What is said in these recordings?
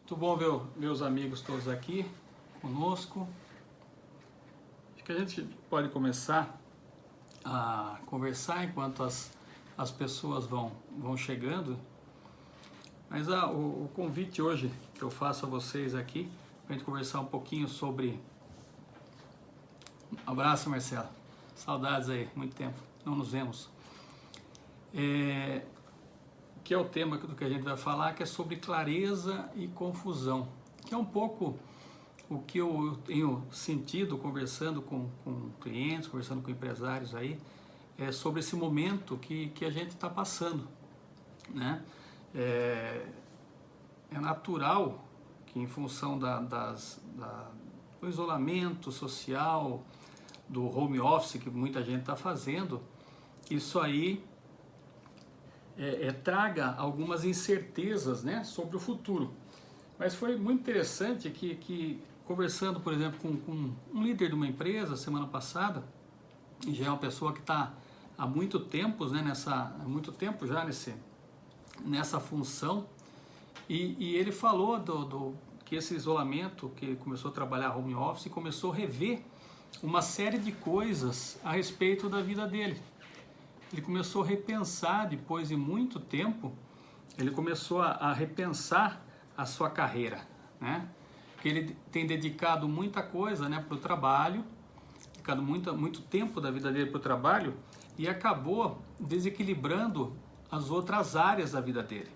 Muito bom ver meus amigos todos aqui conosco. Acho que a gente pode começar a conversar enquanto as pessoas vão chegando. Mas o convite hoje que eu faço a vocês aqui, para a gente conversar um pouquinho sobre... Um abraço, Marcelo. Saudades aí, muito tempo, não nos vemos. Que é o tema do que a gente vai falar, que é sobre clareza e confusão, que é um pouco o que eu tenho sentido conversando com clientes, conversando com empresários aí, sobre esse momento que a gente está passando, né? É natural que em função do isolamento social, do home office que muita gente está fazendo, isso aí traga algumas incertezas, né, sobre o futuro. Mas foi muito interessante que conversando, por exemplo, com um líder de uma empresa semana passada, e já é uma pessoa que está há muito tempo, né, há muito tempo já nessa função, e ele falou que esse isolamento, que começou a trabalhar home office, começou a rever uma série de coisas a respeito da vida dele. Ele começou a repensar, depois de muito tempo, ele começou a repensar a sua carreira, né? Que ele tem dedicado muita coisa, né, para o trabalho, dedicado muito tempo da vida dele para o trabalho, e acabou desequilibrando as outras áreas da vida dele.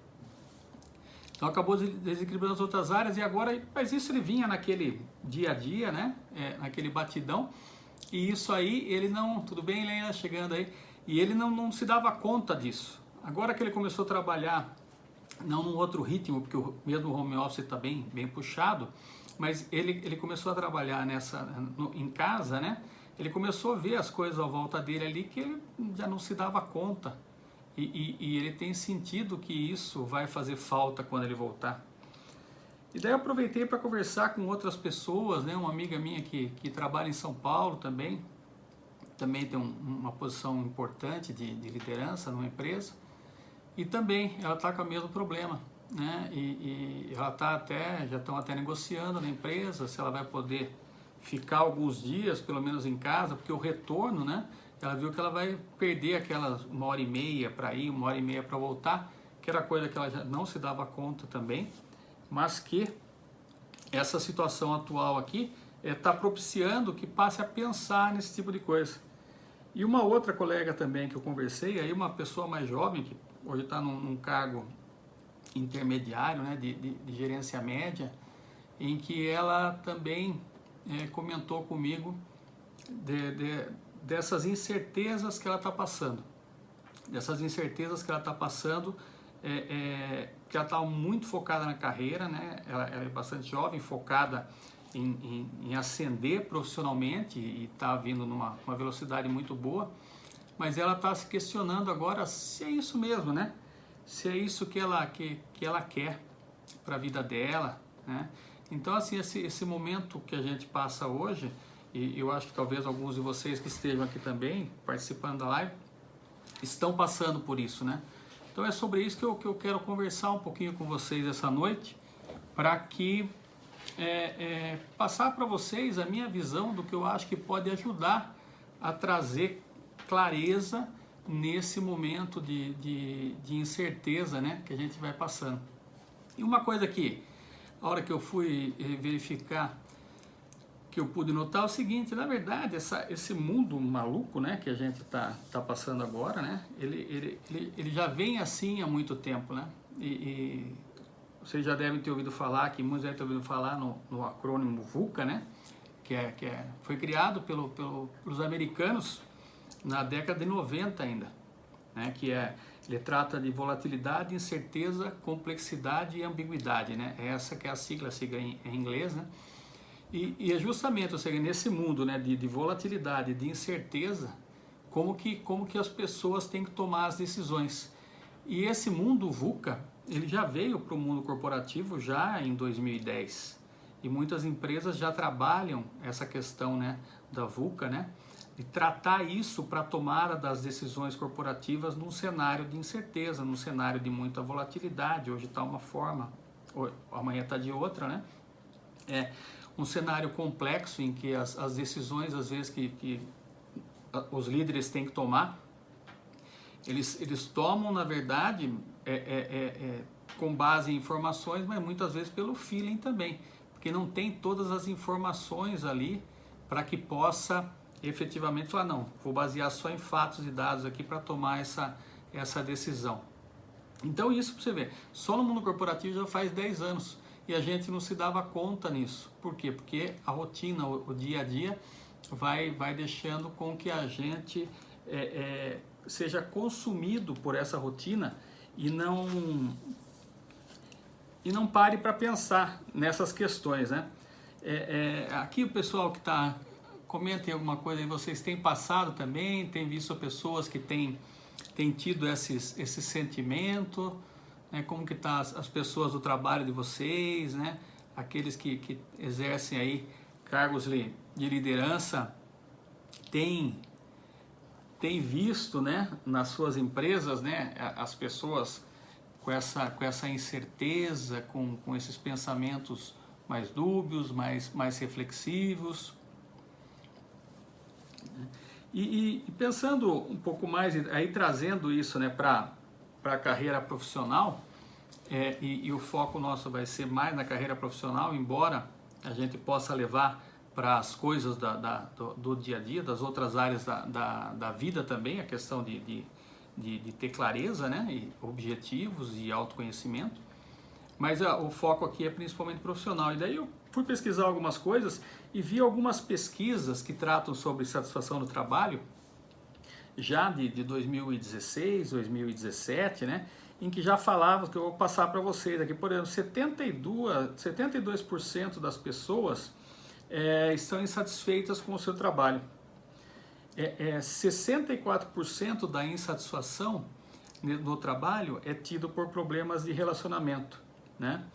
Então acabou desequilibrando as outras áreas, e agora, mas isso ele vinha naquele dia a dia, né, naquele batidão, e isso aí ele não, tudo bem, Helena, chegando aí, e ele não se dava conta disso. Agora que ele começou a trabalhar, não num outro ritmo, porque o mesmo home office está bem puxado, mas ele começou a trabalhar em casa, né? Ele começou a ver as coisas à volta dele ali que ele já não se dava conta. E ele tem sentido que isso vai fazer falta quando ele voltar. E daí eu aproveitei para conversar com outras pessoas, né? Uma amiga minha que trabalha em São Paulo também tem uma posição importante de liderança numa empresa, e também ela está com o mesmo problema, né? E ela já estão até negociando na empresa se ela vai poder ficar alguns dias, pelo menos em casa, porque o retorno, né? Ela viu que ela vai perder aquelas 1h30 para ir, 1h30 para voltar, que era coisa que ela já não se dava conta também, mas que essa situação atual aqui está propiciando que passe a pensar nesse tipo de coisa. E uma outra colega também que eu conversei, aí uma pessoa mais jovem, que hoje está num cargo intermediário, né, de gerência média, em que ela também comentou comigo dessas incertezas que ela está passando. Que ela está muito focada na carreira, né? Ela é bastante jovem, focada em ascender profissionalmente, e está vindo numa velocidade muito boa, mas ela está se questionando agora se é isso mesmo, né? Se é isso que ela quer para a vida dela, né? Então, assim, esse momento que a gente passa hoje, e eu acho que talvez alguns de vocês que estejam aqui também, participando da live, estão passando por isso, né? Então é sobre isso que eu quero conversar um pouquinho com vocês essa noite, para que passar para vocês a minha visão do que eu acho que pode ajudar a trazer clareza nesse momento de incerteza, né, que a gente vai passando. E uma coisa que, a hora que eu fui verificar, que eu pude notar é o seguinte: na verdade, esse mundo maluco, né, que a gente está passando agora, né, ele já vem assim há muito tempo, né, e vocês já devem ter ouvido falar, que muitos devem ter ouvido falar no acrônimo VUCA, né, foi criado pelos americanos na década de 90 ainda, né, ele trata de volatilidade, incerteza, complexidade e ambiguidade, né, essa que é a sigla em inglês, né, e é justamente, ou seja, nesse mundo, né, de volatilidade, de incerteza, como que as pessoas têm que tomar as decisões. E esse mundo VUCA, ele já veio para o mundo corporativo já em 2010. E muitas empresas já trabalham essa questão, né, da VUCA, né, de tratar isso para a tomada das decisões corporativas num cenário de incerteza, num cenário de muita volatilidade. Hoje está uma forma amanhã está de outra, né? É um cenário complexo em que as decisões, às vezes, que os líderes têm que tomar, eles tomam, na verdade, com base em informações, mas muitas vezes pelo feeling também, porque não tem todas as informações ali para que possa efetivamente falar, não, vou basear só em fatos e dados aqui para tomar essa decisão. Então isso para você ver, só no mundo corporativo já faz 10 anos e a gente não se dava conta nisso. Por quê? Porque a rotina, o dia a dia vai deixando com que a gente seja consumido por essa rotina e não pare para pensar nessas questões, né? Aqui o pessoal que está, comentem alguma coisa aí, vocês têm passado também, têm visto pessoas que têm tido esse sentimento, né? Como que tá as pessoas do trabalho de vocês, né? Aqueles que exercem aí cargos de liderança, têm visto, né, nas suas empresas, né, as pessoas com essa incerteza, com esses pensamentos mais dúbios, mais reflexivos. E pensando um pouco mais, aí trazendo isso, né, para a carreira profissional, e o foco nosso vai ser mais na carreira profissional, embora a gente possa levar para as coisas do dia a dia, das outras áreas da vida também, a questão de ter clareza, né, e objetivos e autoconhecimento, mas o foco aqui é principalmente profissional. E daí eu fui pesquisar algumas coisas e vi algumas pesquisas que tratam sobre satisfação no trabalho, já de 2016, 2017, né, em que já falava, que eu vou passar para vocês aqui, por exemplo, 72% das pessoas estão insatisfeitas com o seu trabalho. 64% da insatisfação no trabalho é tido por problemas de relacionamento, né?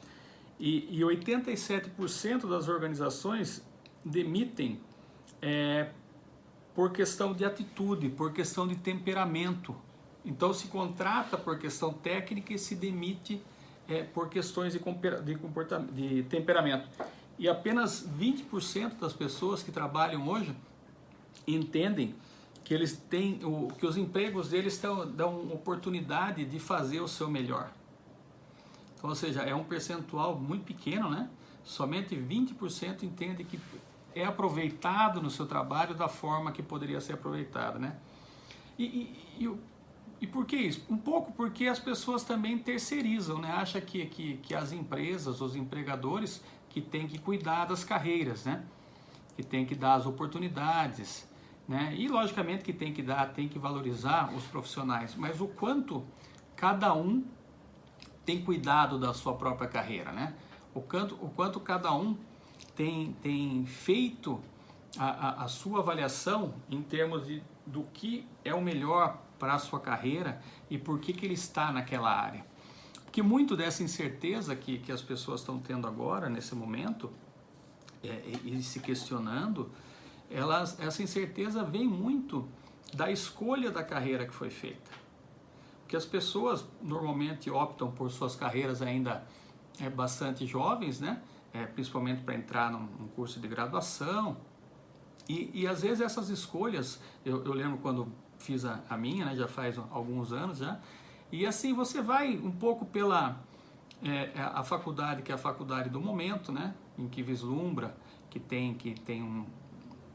E 87% das organizações demitem por questão de atitude, por questão de temperamento. Então se contrata por questão técnica e se demite por questões de temperamento. E apenas 20% das pessoas que trabalham hoje entendem que eles têm, que os empregos deles dão oportunidade de fazer o seu melhor. Então, ou seja, é um percentual muito pequeno, né? Somente 20% entende que é aproveitado no seu trabalho da forma que poderia ser aproveitado, né? E por que isso? Um pouco porque as pessoas também terceirizam, né? Acha que as empresas, os empregadores, que têm que cuidar das carreiras, né? Que tem que dar as oportunidades, né? E logicamente que tem que valorizar os profissionais, mas o quanto cada um tem cuidado da sua própria carreira, né? O quanto cada um tem feito a sua avaliação em termos do que é o melhor para a sua carreira e por que ele está naquela área. Porque muito dessa incerteza que as pessoas estão tendo agora, nesse momento, e se questionando, essa incerteza vem muito da escolha da carreira que foi feita. Porque as pessoas normalmente optam por suas carreiras ainda bastante jovens, né? Principalmente para entrar num curso de graduação. E às vezes essas escolhas, eu lembro quando fiz a minha, né? Já faz alguns anos já, e assim você vai um pouco pela a faculdade, que é a faculdade do momento, né? Em que vislumbra que tem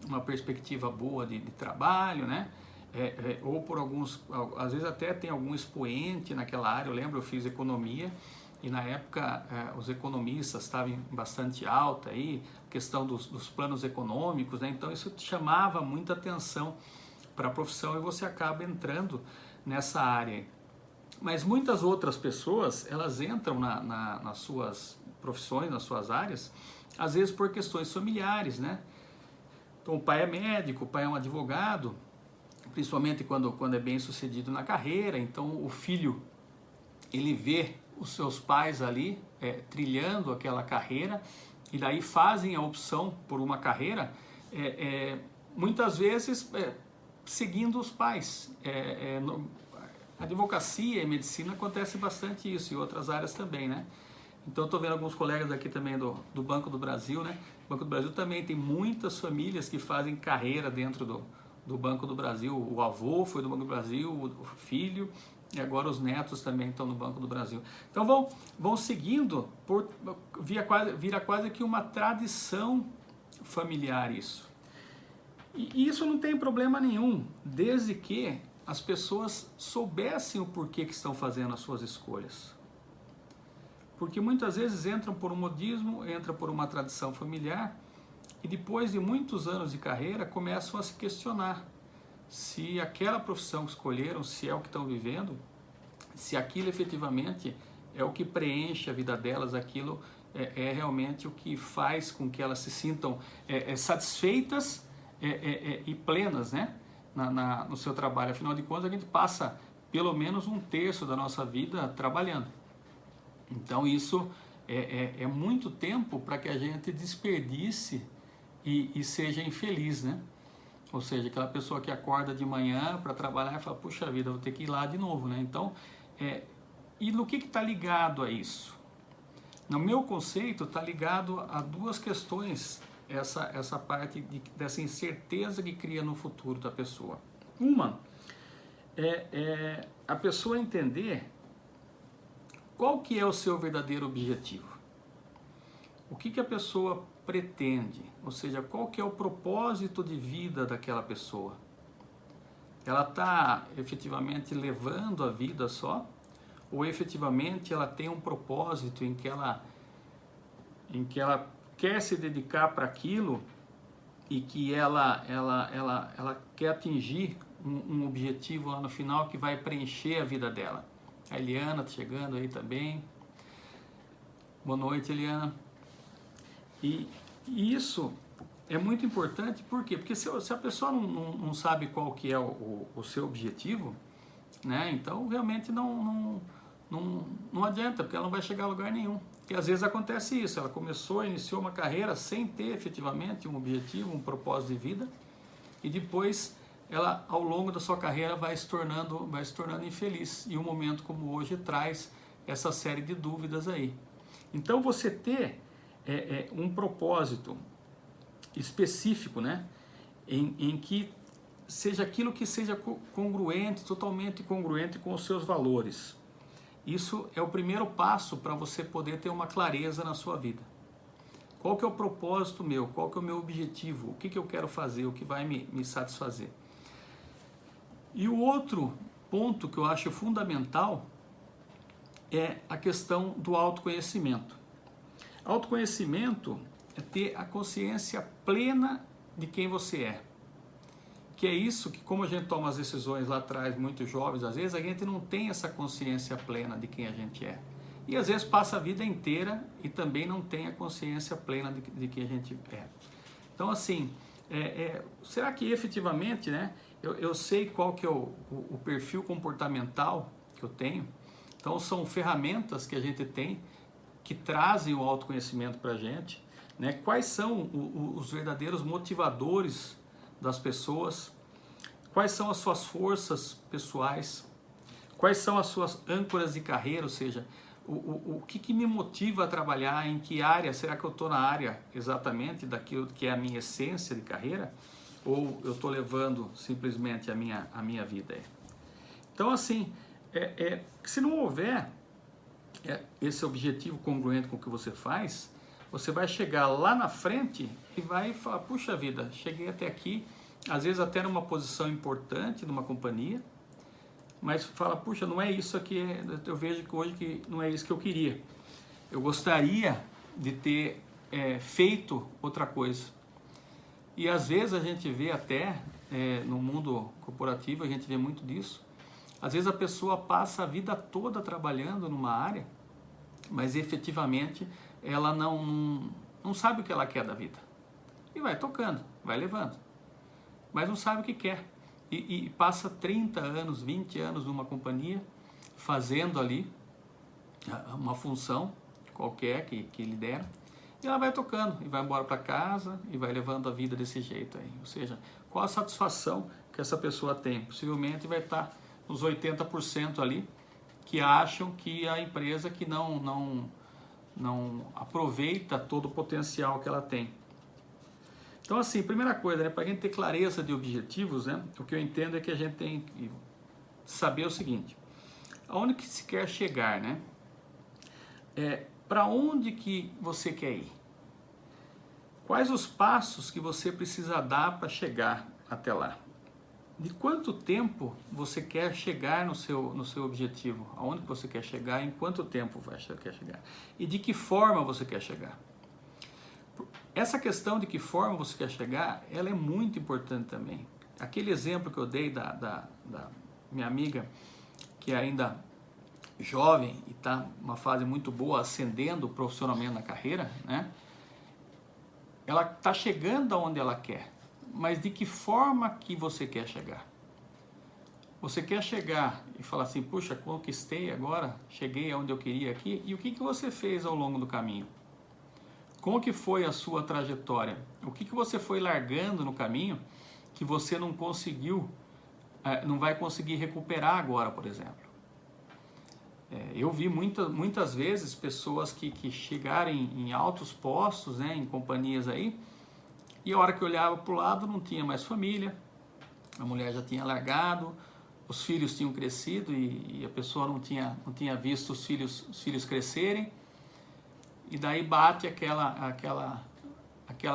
uma perspectiva boa de trabalho, né? Ou por às vezes até tem algum expoente naquela área. Eu lembro, eu fiz economia e na época os economistas estavam bastante alta aí, questão dos planos econômicos, né? Então isso chamava muita atenção para a profissão e você acaba entrando nessa área. Mas muitas outras pessoas, elas entram nas suas profissões, nas suas áreas, às vezes por questões familiares, né? Então o pai é médico, o pai é um advogado, principalmente quando é bem sucedido na carreira. Então o filho, ele vê os seus pais ali trilhando aquela carreira e daí fazem a opção por uma carreira, muitas vezes seguindo os pais. Advocacia e medicina acontece bastante isso, e outras áreas também, né? Então, estou vendo alguns colegas aqui também do Banco do Brasil, né? O Banco do Brasil também tem muitas famílias que fazem carreira dentro do Banco do Brasil. O avô foi do Banco do Brasil, o filho, e agora os netos também estão no Banco do Brasil. Então, vão seguindo, vira quase que uma tradição familiar isso. E isso não tem problema nenhum, desde que as pessoas soubessem o porquê que estão fazendo as suas escolhas. Porque muitas vezes entram por um modismo, entram por uma tradição familiar e depois de muitos anos de carreira começam a se questionar se aquela profissão que escolheram, se é o que estão vivendo, se aquilo efetivamente é o que preenche a vida delas, aquilo é realmente o que faz com que elas se sintam satisfeitas e plenas, né? No seu trabalho. Afinal de contas, a gente passa pelo menos um terço da nossa vida trabalhando. Então isso é muito tempo para que a gente desperdice e seja infeliz, né? Ou seja, aquela pessoa que acorda de manhã para trabalhar e fala, puxa vida, vou ter que ir lá de novo, né? Então, e no que está ligado a isso? No meu conceito, está ligado a duas questões, essa parte dessa incerteza que cria no futuro da pessoa. Uma é a pessoa entender qual que é o seu verdadeiro objetivo. O que a pessoa pretende, ou seja, qual que é o propósito de vida daquela pessoa. Ela está efetivamente levando a vida só? Ou efetivamente ela tem um propósito em que ela quer se dedicar para aquilo e que ela quer atingir um objetivo lá no final que vai preencher a vida dela. A Eliana está chegando aí também. Boa noite, Eliana. E isso é muito importante, por quê? Porque se a pessoa não sabe qual que é o seu objetivo, né? Então realmente não adianta, porque ela não vai chegar a lugar nenhum. E às vezes acontece isso, ela iniciou uma carreira sem ter efetivamente um objetivo, um propósito de vida, e depois ela ao longo da sua carreira vai se tornando infeliz. E um momento como hoje traz essa série de dúvidas aí. Então você ter um propósito específico, né, em que seja aquilo que seja congruente, totalmente congruente com os seus valores. Isso é o primeiro passo para você poder ter uma clareza na sua vida. Qual que é o propósito meu? Qual que é o meu objetivo? O que eu quero fazer? O que vai me satisfazer? E o outro ponto que eu acho fundamental é a questão do autoconhecimento. Autoconhecimento é ter a consciência plena de quem você é. Que é isso que, como a gente toma as decisões lá atrás, muito jovens, às vezes a gente não tem essa consciência plena de quem a gente é. E às vezes passa a vida inteira e também não tem a consciência plena de quem a gente é. Então assim, será que efetivamente, né, eu sei qual que é o perfil comportamental que eu tenho? Então são ferramentas que a gente tem que trazem o autoconhecimento para a gente, né? Quais são os verdadeiros motivadores das pessoas, quais são as suas forças pessoais, quais são as suas âncoras de carreira, ou seja, o que me motiva a trabalhar, em que área, será que eu estou na área exatamente daquilo que é a minha essência de carreira, ou eu estou levando simplesmente a minha vida? Então assim, se não houver esse objetivo congruente com o que você faz, você vai chegar lá na frente e vai falar, puxa vida, cheguei até aqui, às vezes até numa posição importante numa companhia, mas fala, puxa, não é isso aqui, eu vejo que hoje que não é isso que eu queria. Eu gostaria de ter feito outra coisa. E às vezes a gente vê até, no mundo corporativo, a gente vê muito disso. Às vezes a pessoa passa a vida toda trabalhando numa área, mas efetivamente ela não sabe o que ela quer da vida. E vai tocando, vai levando. Mas não sabe o que quer. E passa 30 anos, 20 anos numa companhia, fazendo ali uma função qualquer que lhe deram, e ela vai tocando, e vai embora para casa, e vai levando a vida desse jeito aí. Ou seja, qual a satisfação que essa pessoa tem? Possivelmente vai estar nos 80% ali, que acham que a empresa que não não aproveita todo o potencial que ela tem. Então, assim, primeira coisa, né, para a gente ter clareza de objetivos, né, o que eu entendo é que a gente tem que saber o seguinte: aonde que se quer chegar, né? Para onde que você quer ir? Quais os passos que você precisa dar para chegar até lá? De quanto tempo você quer chegar no seu objetivo? Aonde que você quer chegar? Em quanto tempo você quer chegar? E de que forma você quer chegar? Essa questão de que forma você quer chegar, ela é muito importante também. Aquele exemplo que eu dei da minha amiga, que é ainda jovem e está numa fase muito boa, ascendendo profissionalmente na carreira, né? Ela está chegando aonde ela quer, mas de que forma que você quer chegar? Você quer chegar e falar assim, puxa, conquistei agora, cheguei aonde eu queria aqui, e o que você fez ao longo do caminho? Como que foi a sua trajetória? O que você foi largando no caminho que você não conseguiu, não vai conseguir recuperar agora, por exemplo? Eu vi muitas vezes pessoas que chegaram em altos postos, né, em companhias aí, e a hora que eu olhava para o lado não tinha mais família, a mulher já tinha largado, os filhos tinham crescido e a pessoa não tinha visto os filhos crescerem, e daí bate aquela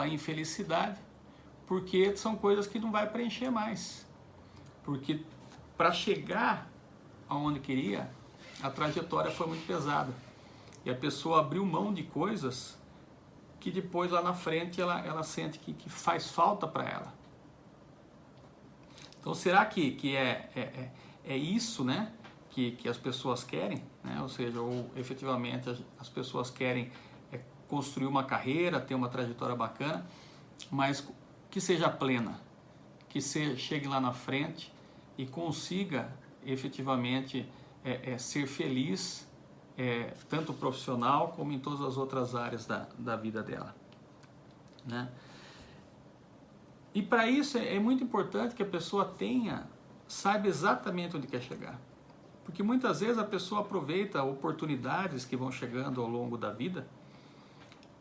infelicidade, porque são coisas que não vai preencher mais, porque para chegar aonde queria, a trajetória foi muito pesada, e a pessoa abriu mão de coisas que depois lá na frente ela sente que faz falta para ela. Então será que é isso, né, que as pessoas querem, né? Ou seja, ou efetivamente as pessoas querem construir uma carreira, ter uma trajetória bacana, mas que seja plena, que chegue lá na frente e consiga efetivamente ser feliz, tanto profissional como em todas as outras áreas da vida dela, né? E para isso é muito importante que a pessoa saiba exatamente onde quer chegar, porque muitas vezes a pessoa aproveita oportunidades que vão chegando ao longo da vida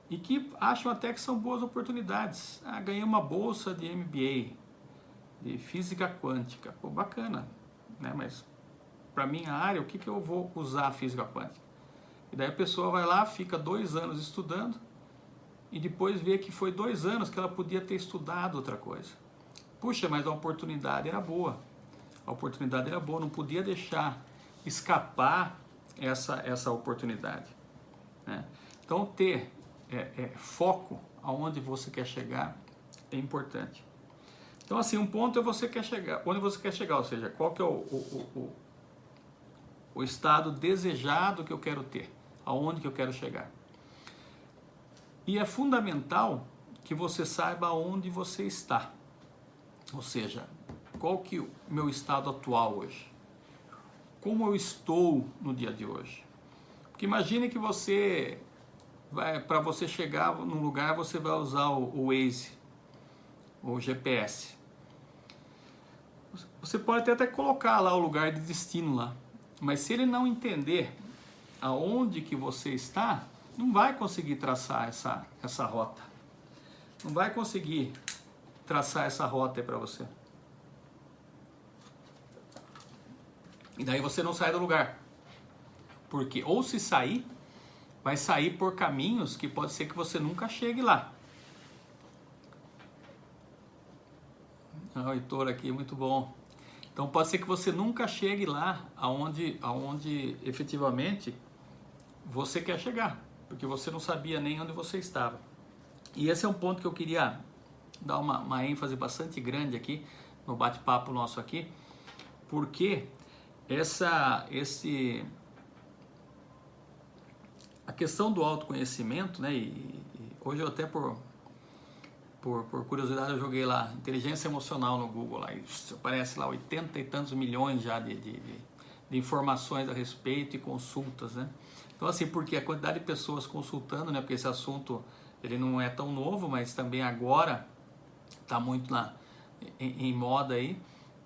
e que acham até que são boas oportunidades. Ganhei uma bolsa de MBA, de física quântica, pô, bacana, né? Mas para minha área, o que eu vou usar a física quântica? E daí a pessoa vai lá, fica 2 anos estudando e depois vê que foi 2 anos que ela podia ter estudado outra coisa. Puxa, mas a oportunidade era boa. A oportunidade era boa, não podia deixar escapar essa oportunidade, né? Então ter foco aonde você quer chegar é importante. Então assim, um ponto é você quer chegar, onde você quer chegar, ou seja, qual que é o estado desejado que eu quero ter, aonde que eu quero chegar. E é fundamental que você saiba aonde você está, ou seja, qual que é o meu estado atual hoje, como eu estou no dia de hoje. Porque imagine que para você chegar num lugar, você vai usar o Waze, o GPS. Você pode até colocar lá o lugar de destino lá, mas se ele não entender aonde que você está, não vai conseguir traçar essa rota. Não vai conseguir traçar essa rota aí para você. E daí você não sai do lugar. Porque ou se sair, vai sair por caminhos que pode ser que você nunca chegue lá. O Heitor aqui, muito bom. Então pode ser que você nunca chegue lá aonde efetivamente você quer chegar, porque você não sabia nem onde você estava. E esse é um ponto que eu queria dar uma ênfase bastante grande aqui no bate-papo nosso aqui, porque a questão do autoconhecimento, né? E hoje eu até por curiosidade eu joguei lá inteligência emocional no Google lá, e aparece lá 80 e tantos milhões já de informações a respeito e consultas, né? Então assim, porque a quantidade de pessoas consultando, né? Porque esse assunto ele não é tão novo, mas também agora está muito em moda aí,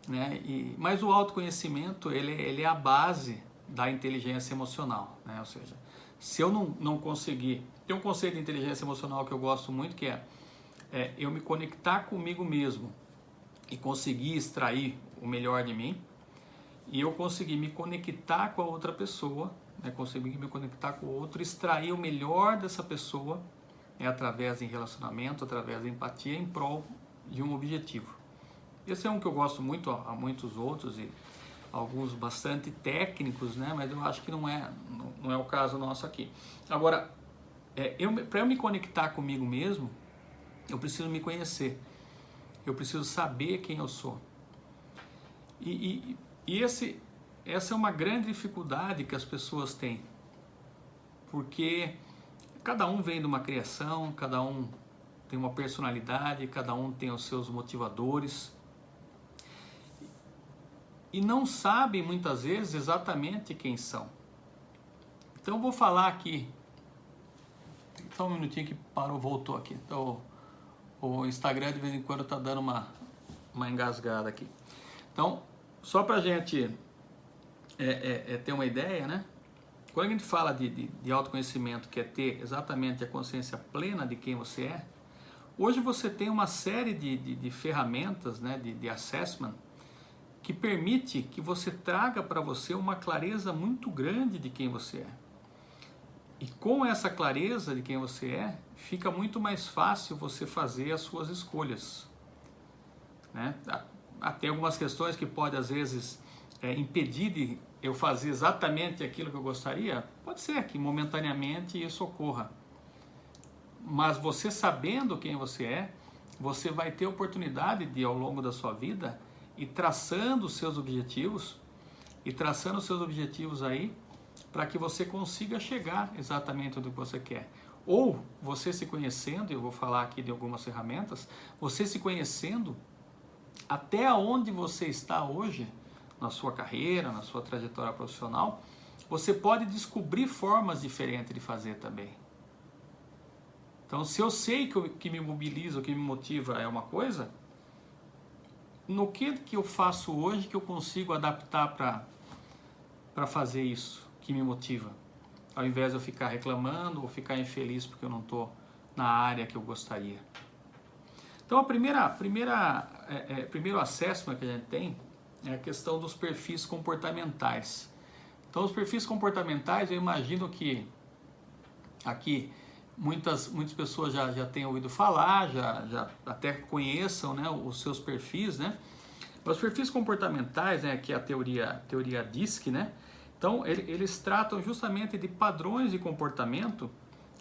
né? Mas o autoconhecimento ele é a base da inteligência emocional, né? Ou seja, Se eu não conseguir... Tem um conceito de inteligência emocional que eu gosto muito, que é eu me conectar comigo mesmo e conseguir extrair o melhor de mim, e eu conseguir me conectar com a outra pessoa, né, conseguir me conectar com o outro, extrair o melhor dessa pessoa, através de relacionamento, através da empatia, em prol de um objetivo. Esse é um que eu gosto muito, há muitos outros, e alguns bastante técnicos, né, mas eu acho que não é o caso nosso aqui. Agora, para eu me conectar comigo mesmo, eu preciso me conhecer, eu preciso saber quem eu sou. E essa é uma grande dificuldade que as pessoas têm, porque cada um vem de uma criação, cada um tem uma personalidade, cada um tem os seus motivadores, e não sabem muitas vezes exatamente quem são. Então eu vou falar aqui, só um minutinho que parou, voltou aqui. Então o Instagram de vez em quando está dando uma engasgada aqui. Então, só para a gente ter uma ideia, né? Quando a gente fala de autoconhecimento, que é ter exatamente a consciência plena de quem você é, hoje você tem uma série de ferramentas, né, de assessment, que permite que você traga para você uma clareza muito grande de quem você é. E com essa clareza de quem você é, fica muito mais fácil você fazer as suas escolhas, né? Tem algumas questões que podem, às vezes, impedir de eu fazer exatamente aquilo que eu gostaria. Pode ser que momentaneamente isso ocorra. Mas você sabendo quem você é, você vai ter oportunidade de, ao longo da sua vida, ir traçando os seus objetivos, aí, para que você consiga chegar exatamente onde você quer. Ou você se conhecendo, eu vou falar aqui de algumas ferramentas, você se conhecendo até onde você está hoje, na sua carreira, na sua trajetória profissional, você pode descobrir formas diferentes de fazer também. Então, se eu sei que o que me mobiliza, o que me motiva é uma coisa, no que eu faço hoje que eu consigo adaptar para fazer isso que me motiva? Ao invés de eu ficar reclamando ou ficar infeliz porque eu não estou na área que eu gostaria. Então, o primeiro assessment que a gente tem é a questão dos perfis comportamentais. Então, os perfis comportamentais, eu imagino que aqui muitas pessoas já tenham ouvido falar, já até conheçam, né, os seus perfis, né? Os perfis comportamentais, né, que é a teoria DISC, né? Então, eles tratam justamente de padrões de comportamento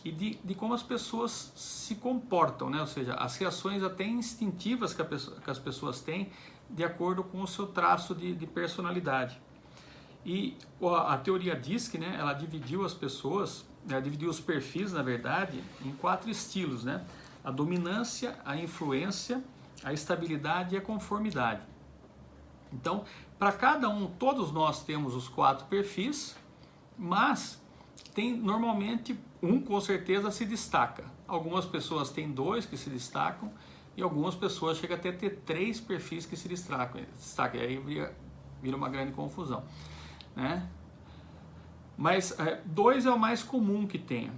e de como as pessoas se comportam, né? Ou seja, as reações até instintivas que as pessoas têm de acordo com o seu traço de personalidade. E a teoria DISC, né, ela dividiu as pessoas, dividiu os perfis, na verdade, em 4 estilos, né? A dominância, a influência, a estabilidade e a conformidade. Então, para cada um, todos nós temos os 4 perfis, mas tem normalmente um com certeza se destaca. Algumas pessoas têm 2 que se destacam e algumas pessoas chegam até a ter 3 perfis que se destacam. E aí vira uma grande confusão, né? Mas 2 é o mais comum que tenha.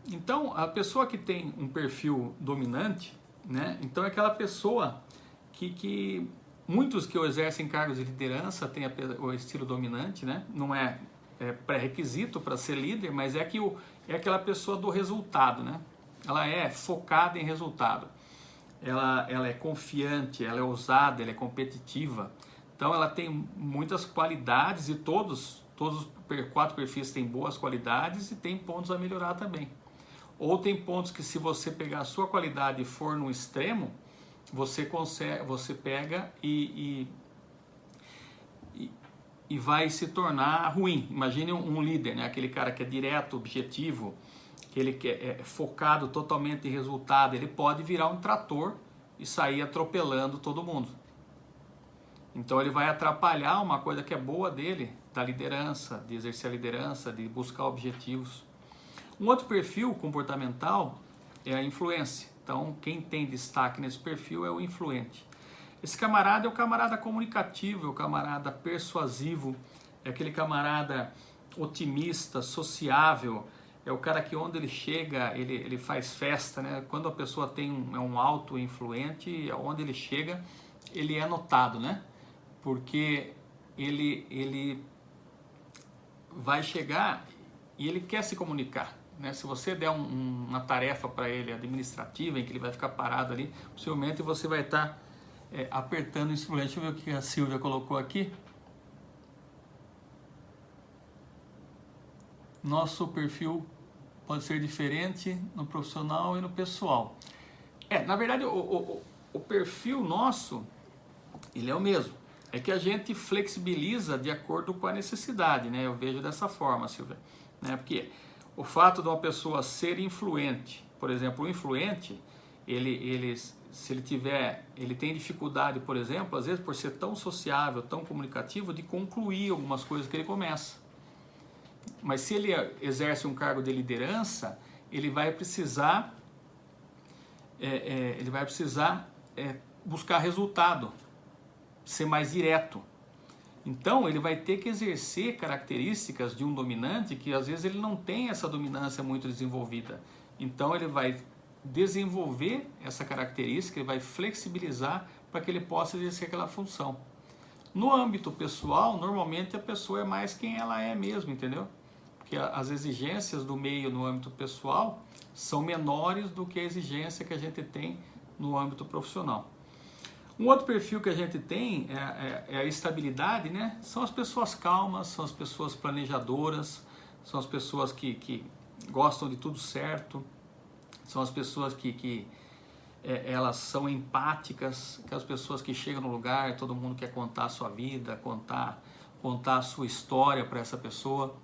Então, a pessoa que tem um perfil dominante, né? Então é aquela pessoa que muitos que exercem cargos de liderança têm o estilo dominante, né? Não é pré-requisito para ser líder, mas é aquela pessoa do resultado, né? Ela é focada em resultado. Ela é confiante, ela é ousada, ela é competitiva. Então ela tem muitas qualidades e todos os 4 perfis têm boas qualidades e tem pontos a melhorar também. Ou tem pontos que, se você pegar a sua qualidade e for no extremo, você pega e vai se tornar ruim. Imagine um líder, né? Aquele cara que é direto, objetivo, que ele é focado totalmente em resultado, ele pode virar um trator e sair atropelando todo mundo. Então ele vai atrapalhar uma coisa que é boa dele, da liderança, de exercer a liderança, de buscar objetivos. Um outro perfil comportamental é a influência. Então, quem tem destaque nesse perfil é o influente. Esse camarada é o camarada comunicativo, é o camarada persuasivo, é aquele camarada otimista, sociável, é o cara que onde ele chega, ele faz festa, né? Quando a pessoa é um alto influente, onde ele chega, ele é notado, né? Porque ele vai chegar e ele quer se comunicar, né? Se você der uma tarefa para ele administrativa, em que ele vai ficar parado ali, possivelmente você vai estar apertando o instrumento. Deixa eu ver o que a Silvia colocou aqui. Nosso perfil pode ser diferente no profissional e no pessoal. Na verdade, o perfil nosso, ele é o mesmo. É que a gente flexibiliza de acordo com a necessidade, né? Eu vejo dessa forma, Silvia. Né? Porque o fato de uma pessoa ser influente, por exemplo, o influente, se ele tem dificuldade, por exemplo, às vezes por ser tão sociável, tão comunicativo, de concluir algumas coisas que ele começa. Mas se ele exerce um cargo de liderança, ele vai precisar buscar resultado, ser mais direto. Então ele vai ter que exercer características de um dominante que às vezes ele não tem essa dominância muito desenvolvida. Então ele vai desenvolver essa característica, ele vai flexibilizar para que ele possa exercer aquela função. No âmbito pessoal, normalmente a pessoa é mais quem ela é mesmo, entendeu? Porque as exigências do meio no âmbito pessoal são menores do que a exigência que a gente tem no âmbito profissional. Um outro perfil que a gente tem é a estabilidade, né? São as pessoas calmas, são as pessoas planejadoras, são as pessoas que gostam de tudo certo, são as pessoas que elas são empáticas, aquelas pessoas que chegam no lugar, todo mundo quer contar a sua vida, contar a sua história para essa pessoa.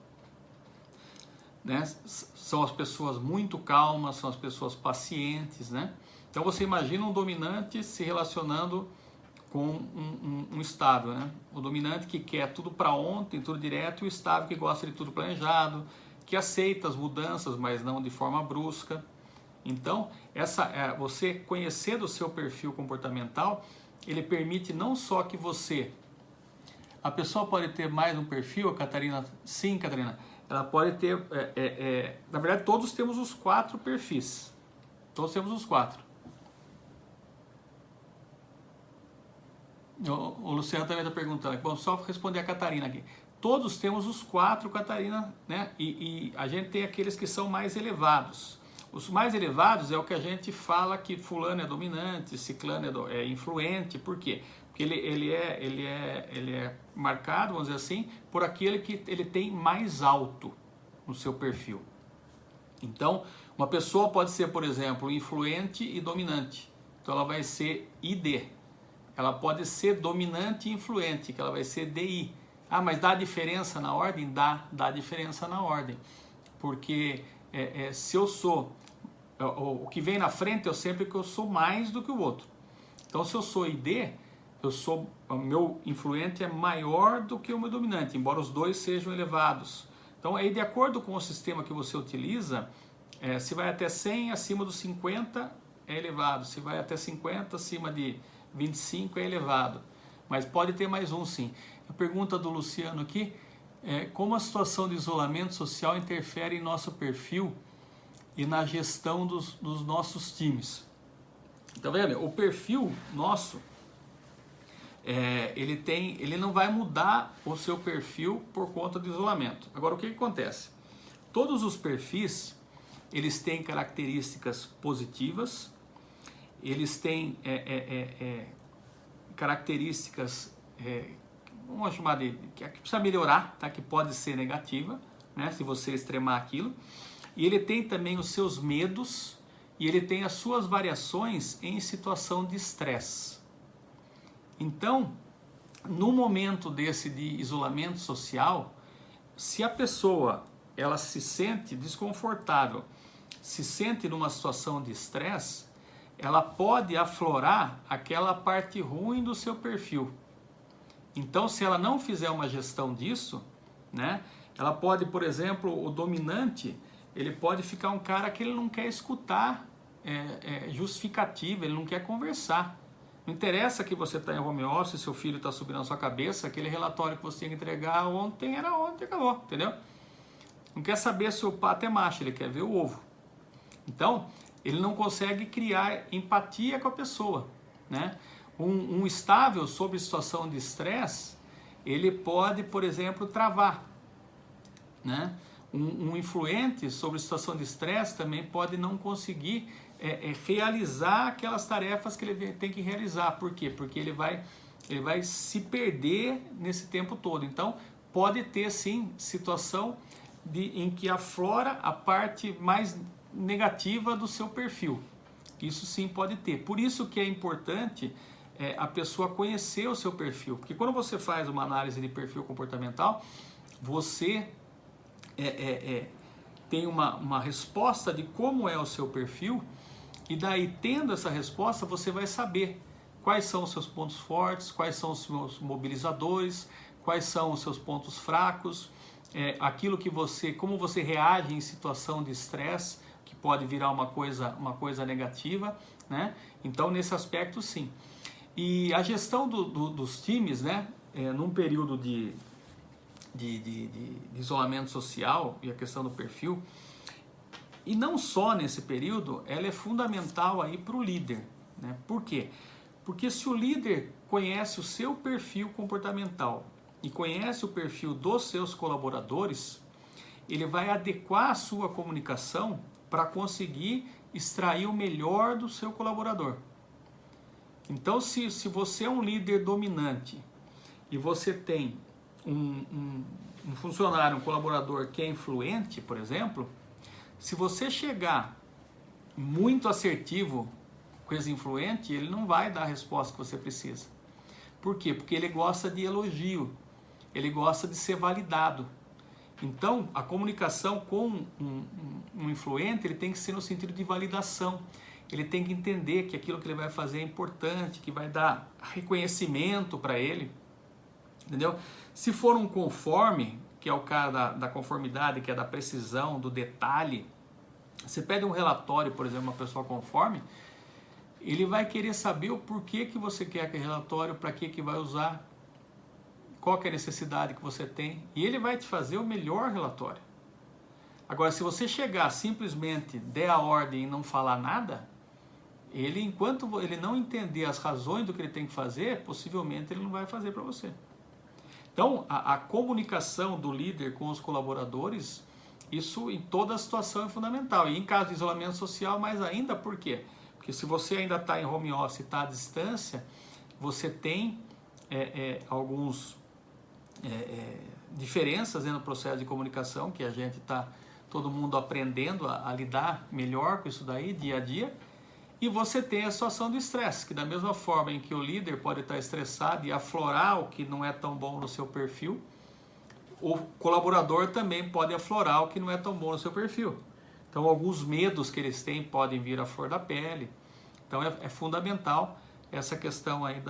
Né? São as pessoas muito calmas, são as pessoas pacientes, né? Então você imagina um dominante se relacionando com um estável, né? O dominante que quer tudo para ontem, tudo direto, e o estável que gosta de tudo planejado, que aceita as mudanças, mas não de forma brusca. Então, você conhecer do seu perfil comportamental, ele permite não só que você... A pessoa pode ter mais um perfil, Catarina? Sim, Catarina. Ela pode ter... na verdade, todos temos os 4 perfis. Todos temos os 4. O Luciano também está perguntando. Bom, só responder a Catarina aqui. Todos temos os 4, Catarina, né? E a gente tem aqueles que são mais elevados. Os mais elevados é o que a gente fala que fulano é dominante, ciclano é influente. Por quê? Porque ele é marcado, vamos dizer assim, por aquele que ele tem mais alto no seu perfil. Então, uma pessoa pode ser, por exemplo, influente e dominante. Então ela vai ser ID. Ela pode ser dominante e influente, que ela vai ser DI. Ah, mas dá diferença na ordem? Dá diferença na ordem. Porque se eu sou... O que vem na frente é sempre que eu sou mais do que o outro. Então, se eu sou ID, o meu influente é maior do que o meu dominante, embora os dois sejam elevados. Então, aí, de acordo com o sistema que você utiliza, se vai até 100, acima dos 50 é elevado. Se vai até 50, acima de 25 é elevado. Mas pode ter mais um, sim. A pergunta do Luciano aqui é: como a situação de isolamento social interfere em nosso perfil e na gestão dos nossos times? Então, veja, o perfil nosso, ele não vai mudar o seu perfil por conta do isolamento. Agora, o que acontece? Todos os perfis, eles têm características positivas, eles têm características, vamos chamar que precisa melhorar, tá? Que pode ser negativa, né? Se você extremar aquilo. E ele tem também os seus medos e ele tem as suas variações em situação de estresse. Então, no momento desse de isolamento social, se a pessoa ela se sente desconfortável, se sente numa situação de estresse, ela pode aflorar aquela parte ruim do seu perfil. Então, se ela não fizer uma gestão disso, né, ela pode, por exemplo, o dominante, ele pode ficar um cara que ele não quer escutar justificativa, ele não quer conversar. Não interessa que você está em home office, seu filho está subindo na sua cabeça, aquele relatório que você tinha que entregar ontem era ontem, acabou, entendeu? não quer saber se o pato é macho, ele quer ver o ovo. Então, ele não consegue criar empatia com a pessoa, né? Um estável sob situação de estresse, ele pode, por exemplo, travar, né? Um influente sobre situação de estresse também pode não conseguir realizar aquelas tarefas que ele tem que realizar. Por quê? Porque ele vai se perder nesse tempo todo. Então, pode ter sim situação em que aflora a parte mais negativa do seu perfil. Isso sim pode ter. Por isso que é importante a pessoa conhecer o seu perfil. Porque quando você faz uma análise de perfil comportamental, você tem uma resposta de como é o seu perfil, e daí, tendo essa resposta, você vai saber quais são os seus pontos fortes, quais são os seus mobilizadores, quais são os seus pontos fracos, aquilo que como você reage em situação de estresse, que pode virar uma coisa negativa, né? Então, nesse aspecto, sim. E a gestão dos times, né? Num período de isolamento social e a questão do perfil, e não só nesse período, ela é fundamental aí para o líder, né? Por quê? Porque se o líder conhece o seu perfil comportamental e conhece o perfil dos seus colaboradores, ele vai adequar a sua comunicação para conseguir extrair o melhor do seu colaborador. Então, se você é um líder dominante e você tem um funcionário, um colaborador que é influente, por exemplo, se você chegar muito assertivo com esse influente, ele não vai dar a resposta que você precisa. Por quê? Porque ele gosta de elogio, ele gosta de ser validado. Então, a comunicação com um influente, ele tem que ser no sentido de validação. Ele tem que entender que aquilo que ele vai fazer é importante, que vai dar reconhecimento para ele, entendeu? Se for um conforme, que é o cara da conformidade, que é da precisão, do detalhe, você pede um relatório, por exemplo, uma pessoa conforme, ele vai querer saber o porquê que você quer aquele relatório, para que vai usar, qual que é a necessidade que você tem, e ele vai te fazer o melhor relatório. Agora, se você chegar simplesmente, der a ordem e não falar nada, enquanto ele não entender as razões do que ele tem que fazer, possivelmente ele não vai fazer para você. Então, a comunicação do líder com os colaboradores, isso em toda a situação é fundamental. E em caso de isolamento social, mais ainda, por quê? Porque se você ainda está em home office e está à distância, você tem alguns diferenças no processo de comunicação, que a gente está, todo mundo aprendendo a lidar melhor com isso daí, dia a dia. E você tem a situação do estresse, que da mesma forma em que o líder pode estar estressado e aflorar o que não é tão bom no seu perfil, o colaborador também pode aflorar o que não é tão bom no seu perfil. Então, alguns medos que eles têm podem vir à flor da pele. Então, é fundamental essa questão aí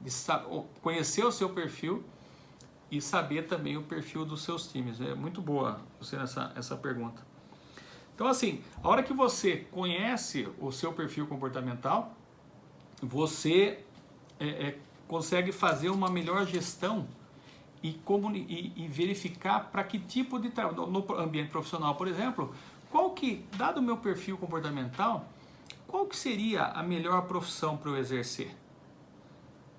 de conhecer o seu perfil e saber também o perfil dos seus times. É muito boa você essa pergunta. Então, assim, a hora que você conhece o seu perfil comportamental, você consegue fazer uma melhor gestão e verificar para que tipo de trabalho, no ambiente profissional, por exemplo, dado o meu perfil comportamental, qual que seria a melhor profissão para eu exercer?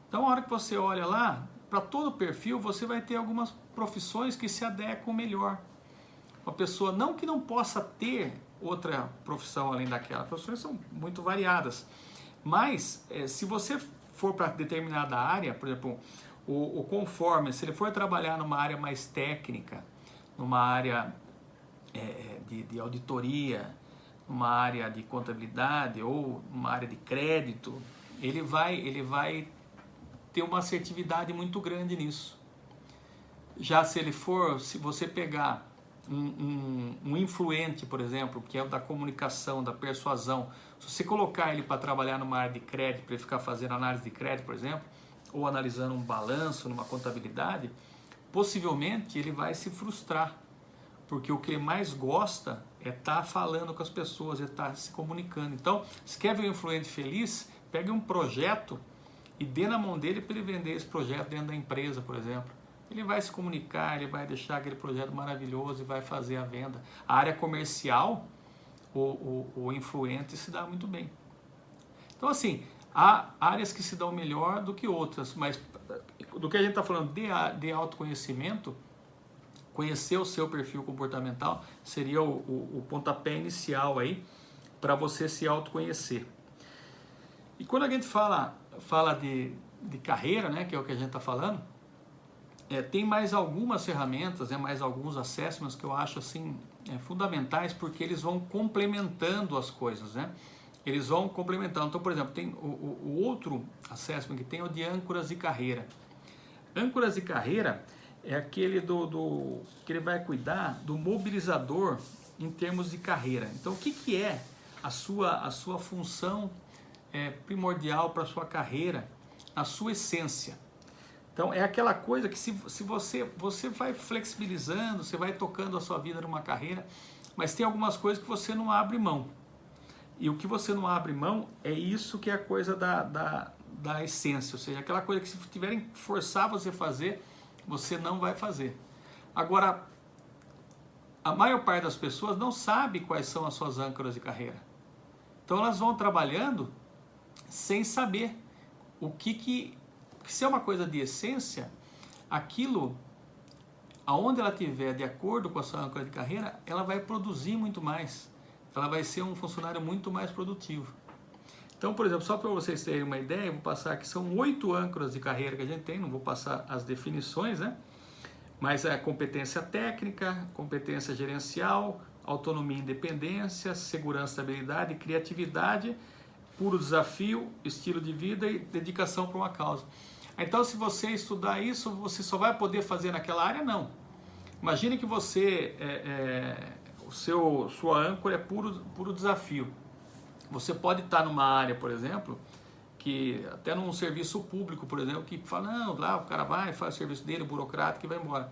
Então, a hora que você olha lá, para todo perfil, você vai ter algumas profissões que se adequam melhor. Uma pessoa, não que não possa ter outra profissão além daquela, as profissões são muito variadas, mas se você for para determinada área, por exemplo, o conforme, se ele for trabalhar numa área mais técnica, numa área de auditoria, numa área de contabilidade ou numa área de crédito, ele vai ter uma assertividade muito grande nisso. Já se você pegar um influente, por exemplo, que é da comunicação, da persuasão, se você colocar ele para trabalhar numa área de crédito, para ele ficar fazendo análise de crédito, por exemplo, ou analisando um balanço, numa contabilidade, possivelmente ele vai se frustrar, porque o que ele mais gosta é estar falando com as pessoas, é estar se comunicando. Então, se quer ver um influente feliz, pegue um projeto e dê na mão dele para ele vender esse projeto dentro da empresa, por exemplo. ele vai se comunicar, ele vai deixar aquele projeto maravilhoso e vai fazer a venda. A área comercial, o influente se dá muito bem. Então, assim, há áreas que se dão melhor do que outras, mas do que a gente está falando de autoconhecimento, conhecer o seu perfil comportamental seria o pontapé inicial aí para você se autoconhecer. E quando a gente fala de carreira, né, que é o que a gente está falando, tem mais algumas ferramentas, mais alguns assessments que eu acho assim fundamentais, porque eles vão complementando as coisas, né? Eles vão complementando. Então, por exemplo, tem o outro assessment que tem é o de âncoras de carreira. Âncoras de carreira é aquele que ele vai cuidar do mobilizador em termos de carreira. Então, o que é a sua função primordial para a sua carreira, a sua essência? Então, é aquela coisa que se você vai flexibilizando, você vai tocando a sua vida numa carreira, mas tem algumas coisas que você não abre mão. E o que você não abre mão é isso que é a coisa da essência, ou seja, aquela coisa que se tiverem que forçar você a fazer, você não vai fazer. Agora, a maior parte das pessoas não sabe quais são as suas âncoras de carreira. Então elas vão trabalhando sem saber porque se é uma coisa de essência, aquilo, aonde ela estiver de acordo com a sua âncora de carreira, ela vai produzir muito mais. Ela vai ser um funcionário muito mais produtivo. Então, por exemplo, só para vocês terem uma ideia, eu vou passar aqui, são 8 âncoras de carreira que a gente tem, não vou passar as definições, né? Mas é competência técnica, competência gerencial, autonomia e independência, segurança e estabilidade, criatividade, puro desafio, estilo de vida e dedicação para uma causa. Então, se você estudar isso, você só vai poder fazer naquela área? Não. Imagine que você, sua âncora é puro desafio. Você pode estar numa área, por exemplo, que até num serviço público, por exemplo, que fala, não, lá o cara vai, faz o serviço dele, burocrático e vai embora.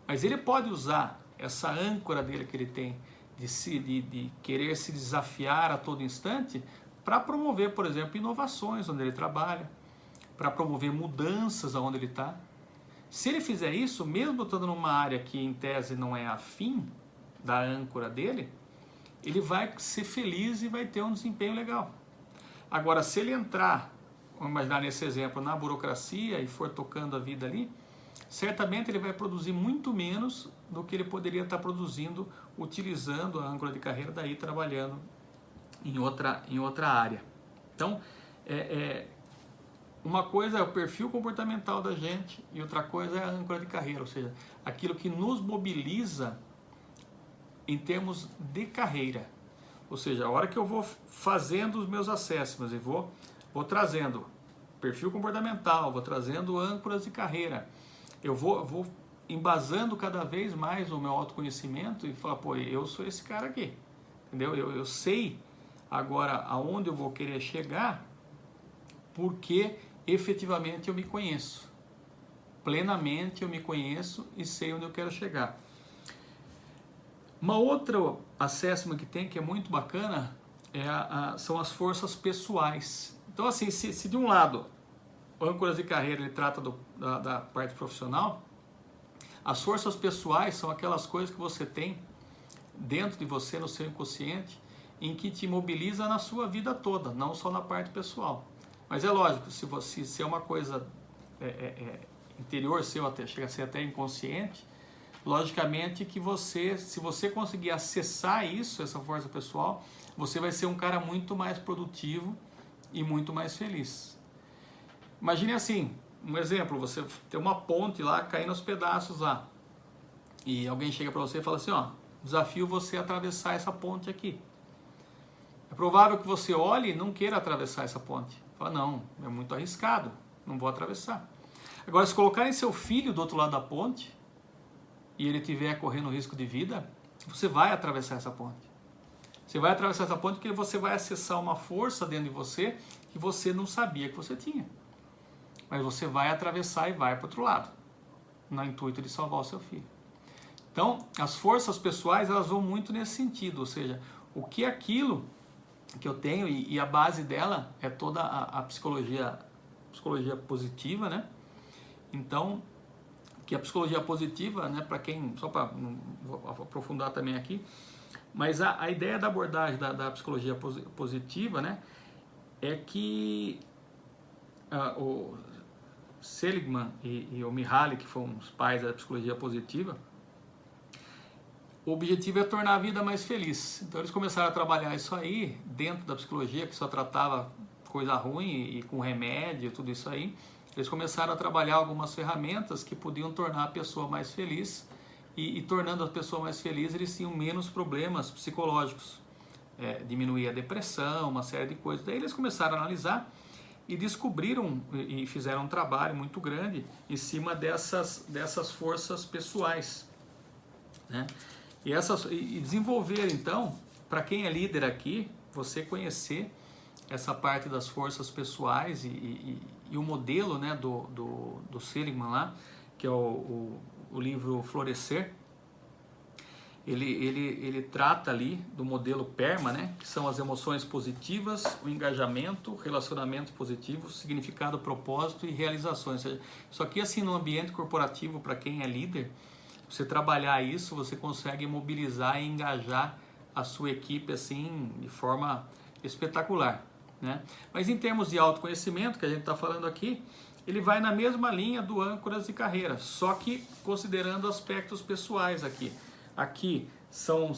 Mas ele pode usar essa âncora dele que ele tem de querer se desafiar a todo instante para promover, por exemplo, inovações onde ele trabalha, para promover mudanças aonde ele está. Se ele fizer isso, mesmo estando numa área que em tese não é afim da âncora dele, ele vai ser feliz e vai ter um desempenho legal. Agora, se ele entrar, vamos imaginar nesse exemplo, na burocracia e for tocando a vida ali, certamente ele vai produzir muito menos do que ele poderia estar produzindo utilizando a âncora de carreira, daí trabalhando em outra área. Então, uma coisa é o perfil comportamental da gente e outra coisa é a âncora de carreira, ou seja, aquilo que nos mobiliza em termos de carreira. Ou seja, a hora que eu vou fazendo os meus assessments e vou trazendo perfil comportamental, vou trazendo âncoras de carreira, eu vou embasando cada vez mais o meu autoconhecimento e falar, pô, eu sou esse cara aqui, entendeu? Eu sei agora aonde eu vou querer chegar porque efetivamente eu me conheço. Plenamente eu me conheço e sei onde eu quero chegar. Uma outra assessment que tem, que é muito bacana, são as forças pessoais. Então, assim, se de um lado, âncoras de carreira, ele trata da parte profissional, as forças pessoais são aquelas coisas que você tem dentro de você, no seu inconsciente, em que te mobiliza na sua vida toda, não só na parte pessoal. Mas é lógico, se é uma coisa interior seu, chega a ser até inconsciente, logicamente que se você conseguir acessar isso, essa força pessoal, você vai ser um cara muito mais produtivo e muito mais feliz. Imagine assim, um exemplo, você tem uma ponte lá caindo aos pedaços lá, e alguém chega para você e fala assim, ó, desafio você a atravessar essa ponte aqui. É provável que você olhe e não queira atravessar essa ponte. Fala, não, é muito arriscado, não vou atravessar. Agora, se colocarem seu filho do outro lado da ponte, e ele estiver correndo risco de vida, você vai atravessar essa ponte. Você vai atravessar essa ponte porque você vai acessar uma força dentro de você que você não sabia que você tinha. Mas você vai atravessar e vai para o outro lado, no intuito de salvar o seu filho. Então, as forças pessoais, elas vão muito nesse sentido, ou seja, o que é aquilo que eu tenho, e a base dela é toda a psicologia positiva, né? Então, que a psicologia positiva, né, para quem, só para aprofundar também aqui, mas a ideia da abordagem da psicologia positiva, né, é que o Seligman e o Mihaly, que foram os pais da psicologia positiva, o objetivo é tornar a vida mais feliz. Então eles começaram a trabalhar isso aí dentro da psicologia, que só tratava coisa ruim e com remédio, tudo isso aí. Eles começaram a trabalhar algumas ferramentas que podiam tornar a pessoa mais feliz, e tornando a pessoa mais feliz, eles tinham menos problemas psicológicos, diminuir a depressão, uma série de coisas. Daí eles começaram a analisar e descobriram e fizeram um trabalho muito grande em cima dessas forças pessoais, né? E desenvolver, então, para quem é líder aqui, você conhecer essa parte das forças pessoais e o modelo, né, do Seligman lá, que é o livro Florescer. Ele trata ali do modelo PERMA, né, que são as emoções positivas, o engajamento, relacionamentos positivos, significado, propósito e realizações. Isso aqui, assim, no ambiente corporativo, para quem é líder, você trabalhar isso, você consegue mobilizar e engajar a sua equipe assim de forma espetacular, né? Mas em termos de autoconhecimento, que a gente está falando aqui, ele vai na mesma linha do âncoras de carreira, só que considerando aspectos pessoais aqui. Aqui são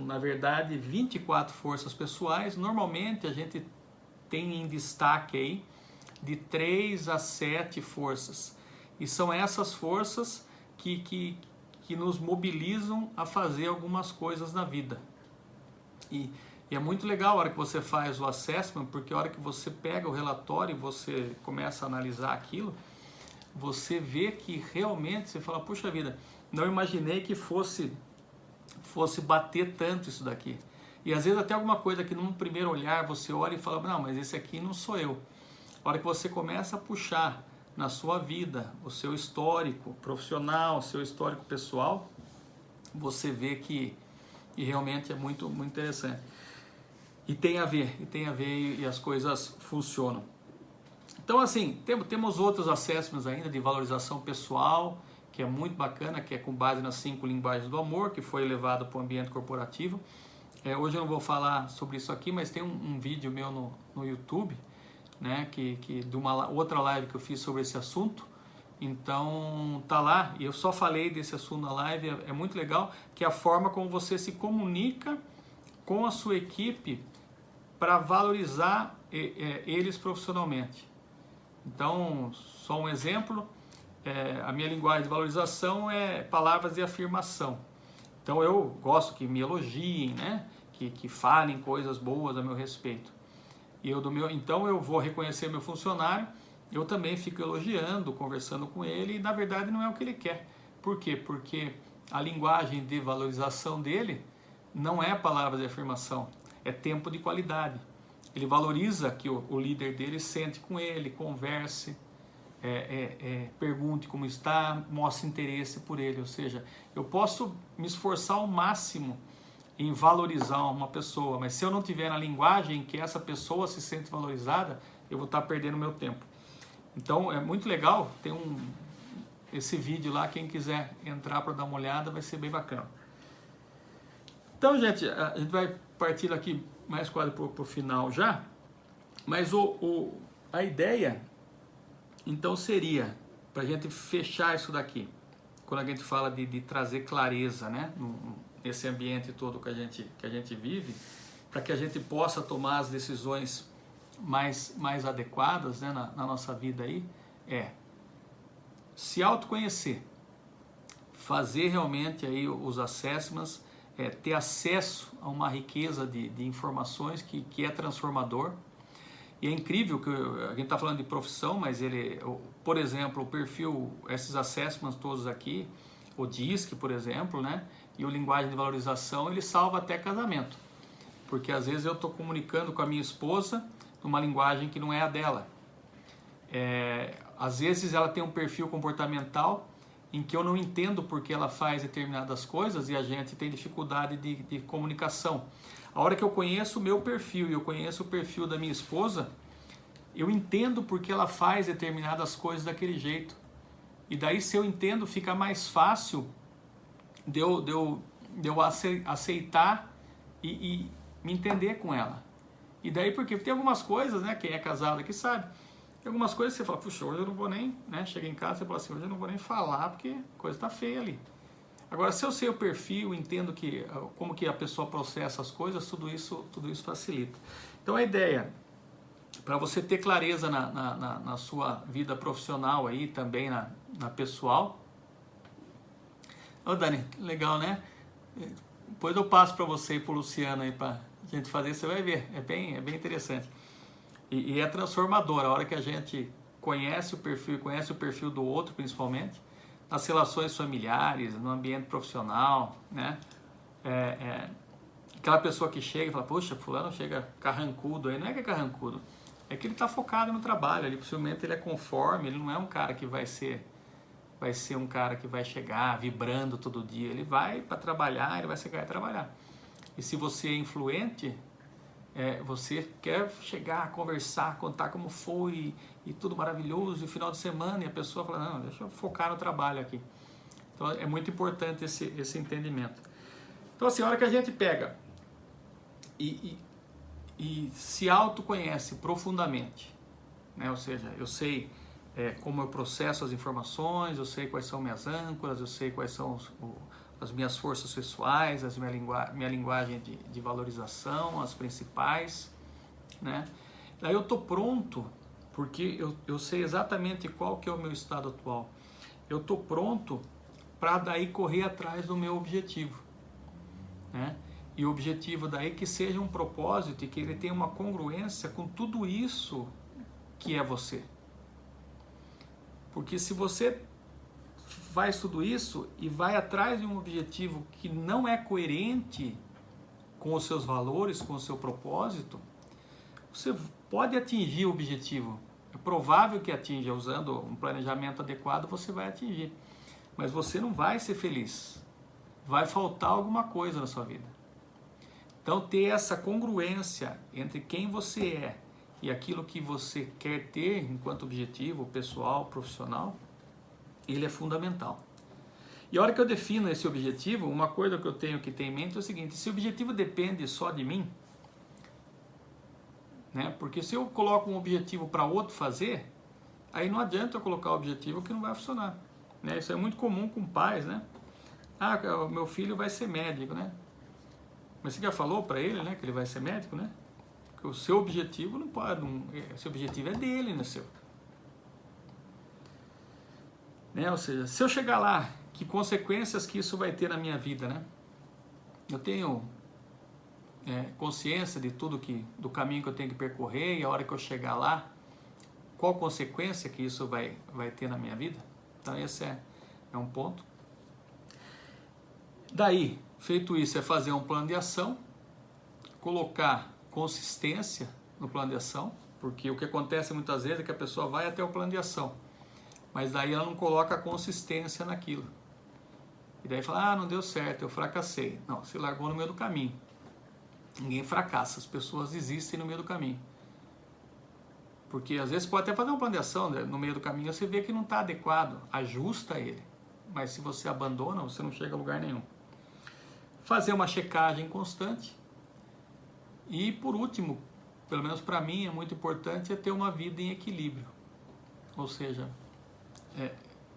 na verdade 24 forças pessoais. Normalmente a gente tem em destaque aí de 3 a 7 forças, e são essas forças que nos mobilizam a fazer algumas coisas na vida. E é muito legal a hora que você faz o assessment, porque a hora que você pega o relatório e você começa a analisar aquilo, você vê que realmente você fala, puxa vida, não imaginei que fosse bater tanto isso daqui. E às vezes até alguma coisa que num primeiro olhar você olha e fala, não, mas esse aqui não sou eu. A hora que você começa a puxar na sua vida o seu histórico profissional, o seu histórico pessoal, você vê que realmente é muito, muito interessante. E tem a ver, e as coisas funcionam. Então, assim, temos outros assessments ainda de valorização pessoal, que é muito bacana, que é com base nas 5 linguagens do amor, que foi levado para o ambiente corporativo. Hoje eu não vou falar sobre isso aqui, mas tem um vídeo meu no YouTube, né, que de uma outra live que eu fiz sobre esse assunto. Então tá lá, e eu só falei desse assunto na live. É muito legal, que é a forma como você se comunica com a sua equipe para valorizar eles profissionalmente. Então, só um exemplo, a minha linguagem de valorização é palavras de afirmação. Então eu gosto que me elogiem, né, que falem coisas boas a meu respeito. Então eu vou reconhecer meu funcionário, eu também fico elogiando, conversando com ele, e na verdade não é o que ele quer. Por quê? Porque a linguagem de valorização dele não é palavras de afirmação, é tempo de qualidade. Ele valoriza que o líder dele sente com ele, converse, pergunte como está, mostre interesse por ele. Ou seja, eu posso me esforçar ao máximo em valorizar uma pessoa, mas se eu não tiver na linguagem em que essa pessoa se sente valorizada, eu vou estar perdendo meu tempo. Então é muito legal, tem esse vídeo lá, quem quiser entrar para dar uma olhada, vai ser bem bacana. Então, gente, a gente vai partir aqui mais quase para o final já, mas a ideia, então, seria, para a gente fechar isso daqui, quando a gente fala de trazer clareza, né, nesse ambiente todo que a gente vive, para que a gente possa tomar as decisões mais adequadas, né, na nossa vida aí, se autoconhecer, fazer realmente aí os assessments, ter acesso a uma riqueza de informações que é transformador. E é incrível que a gente está falando de profissão, mas por exemplo, o perfil, esses assessments todos aqui, o DISC, por exemplo, né, e o linguagem de valorização, ele salva até casamento. Porque às vezes eu estou comunicando com a minha esposa numa linguagem que não é a dela. Às vezes ela tem um perfil comportamental em que eu não entendo porque ela faz determinadas coisas e a gente tem dificuldade de comunicação. A hora que eu conheço o meu perfil e eu conheço o perfil da minha esposa, eu entendo porque ela faz determinadas coisas daquele jeito. E daí, se eu entendo, fica mais fácil de eu aceitar e me entender com ela. E daí, porque tem algumas coisas, né, quem é casado aqui sabe, tem algumas coisas que você fala, puxa, hoje eu não vou nem, né, chega em casa e fala assim, hoje eu não vou nem falar porque a coisa tá feia ali. Agora, se eu sei o perfil, entendo como que a pessoa processa as coisas, tudo isso facilita. Então, a ideia, para você ter clareza na sua vida profissional aí, também na pessoal. Ô Dani, legal, né? Depois eu passo para você e para o Luciano aí para a gente fazer, você vai ver, é bem interessante. E é transformador, a hora que a gente conhece o perfil e conhece o perfil do outro, principalmente, nas relações familiares, no ambiente profissional, né? Aquela pessoa que chega e fala, poxa, fulano chega carrancudo aí, não é que é carrancudo, é que ele está focado no trabalho, ele possivelmente ele é conforme, ele não é um cara que vai ser um cara que vai chegar vibrando todo dia, ele vai para trabalhar, ele vai chegar e trabalhar. E se você é influente, você quer chegar, conversar, contar como foi e tudo maravilhoso, e final de semana, e a pessoa fala, não, deixa eu focar no trabalho aqui. Então é muito importante esse entendimento. Então assim, a hora que a gente pega e se autoconhece profundamente, né? Ou seja, eu sei como eu processo as informações, eu sei quais são minhas âncoras, eu sei quais são as minhas forças pessoais, minha linguagem de valorização, as principais, né? Daí eu estou pronto, porque eu sei exatamente qual que é o meu estado atual. Eu estou pronto para daí correr atrás do meu objetivo, né? E o objetivo daí que seja um propósito e que ele tenha uma congruência com tudo isso que é você. Porque se você faz tudo isso e vai atrás de um objetivo que não é coerente com os seus valores, com o seu propósito, você pode atingir o objetivo. É provável que atinja, usando um planejamento adequado, você vai atingir. Mas você não vai ser feliz. Vai faltar alguma coisa na sua vida. Então, ter essa congruência entre quem você é e aquilo que você quer ter enquanto objetivo pessoal, profissional, ele é fundamental. E a hora que eu defino esse objetivo, uma coisa que eu tenho que ter em mente é o seguinte, se o objetivo depende só de mim, né? Porque se eu coloco um objetivo para outro fazer, aí não adianta eu colocar o objetivo que não vai funcionar, né? Isso é muito comum com pais, né? Ah, o meu filho vai ser médico, né? Mas você já falou para ele, né, que ele vai ser médico, né? Que o seu objetivo não pode, seu objetivo é dele, não é seu. Né? Ou seja, se eu chegar lá, que consequências que isso vai ter na minha vida, né? Eu tenho consciência de tudo do caminho que eu tenho que percorrer e a hora que eu chegar lá, qual consequência que isso vai ter na minha vida? Então esse é um ponto. Daí, feito isso, é fazer um plano de ação, colocar consistência no plano de ação, porque o que acontece muitas vezes é que a pessoa vai até o plano de ação, mas daí ela não coloca consistência naquilo. E daí fala, não deu certo, eu fracassei. Não, você largou no meio do caminho. Ninguém fracassa, as pessoas desistem no meio do caminho. Porque às vezes pode até fazer um plano de ação, né? No meio do caminho você vê que não está adequado, ajusta ele. Mas se você abandona, você não chega a lugar nenhum. Fazer uma checagem constante. E por último, pelo menos para mim é muito importante, é ter uma vida em equilíbrio. Ou seja,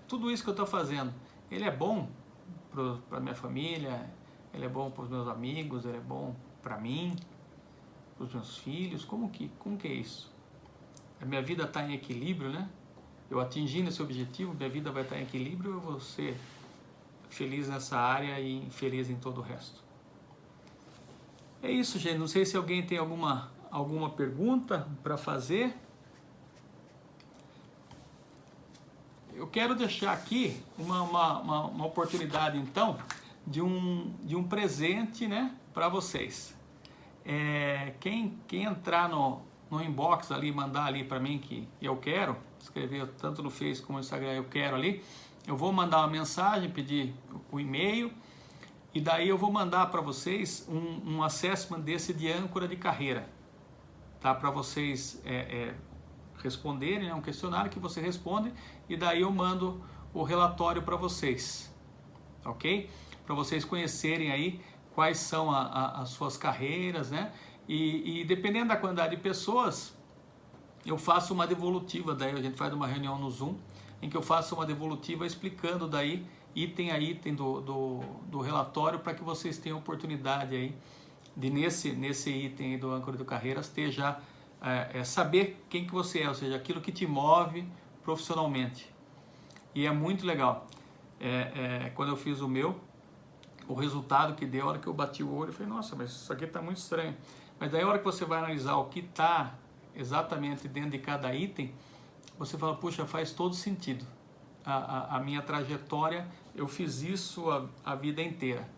tudo isso que eu estou fazendo, ele é bom para minha família, ele é bom para os meus amigos, ele é bom para mim, para os meus filhos, como que é isso? A minha vida está em equilíbrio, né? Eu atingindo esse objetivo, minha vida vai estar em equilíbrio, eu vou ser feliz nessa área e infeliz em todo o resto. É isso, gente. Não sei se alguém tem alguma pergunta para fazer. Eu quero deixar aqui uma oportunidade, então, de um presente, né, para vocês. Quem entrar no inbox ali, mandar ali para mim que eu quero, escrever tanto no Face como no Instagram, eu quero ali, eu vou mandar uma mensagem, pedir o e-mail, e daí eu vou mandar para vocês um assessment desse de âncora de carreira, tá? Para vocês responderem, um questionário que você responde, e daí eu mando o relatório para vocês, ok? Para vocês conhecerem aí quais são as suas carreiras, né? E dependendo da quantidade de pessoas, eu faço uma devolutiva, daí a gente faz uma reunião no Zoom, em que eu faço uma devolutiva explicando daí item a item do relatório, para que vocês tenham oportunidade aí de nesse item aí do âncora de carreiras ter já saber quem que você é, ou seja, aquilo que te move profissionalmente. E é muito legal. Quando eu fiz o resultado que deu, a hora que eu bati o olho, eu falei, nossa, mas isso aqui está muito estranho. Mas daí a hora que você vai analisar o que está exatamente dentro de cada item, você fala, puxa, faz todo sentido. A minha trajetória, eu fiz isso a vida inteira.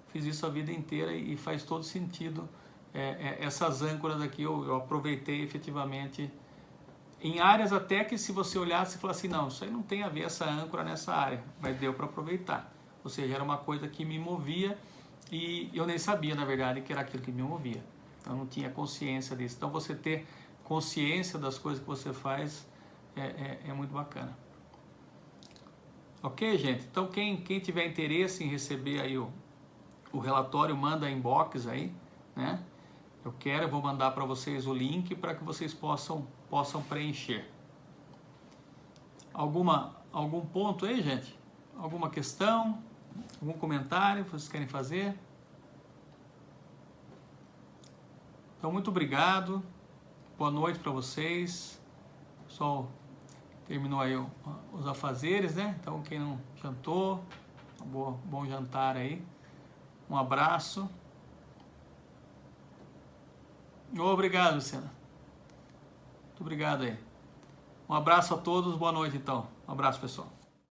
Fiz isso a vida inteira e faz todo sentido. Essas âncoras aqui eu aproveitei efetivamente em áreas até que, se você olhasse e falasse assim, não, isso aí não tem a ver essa âncora nessa área, mas deu para aproveitar. Ou seja, era uma coisa que me movia e eu nem sabia, na verdade, que era aquilo que me movia. Eu não tinha consciência disso. Então, você ter consciência das coisas que você faz é muito bacana. Ok, gente? Então, quem tiver interesse em receber aí o relatório, manda inbox aí, né? Eu vou mandar para vocês o link para que vocês possam preencher. Algum ponto aí, gente? Alguma questão? Algum comentário que vocês querem fazer? Então, muito obrigado. Boa noite para vocês. O pessoal terminou aí os afazeres, né? Então, quem não jantou, bom jantar aí. Um abraço. Obrigado, Luciana. Muito obrigado aí. Um abraço a todos, boa noite então. Um abraço, pessoal.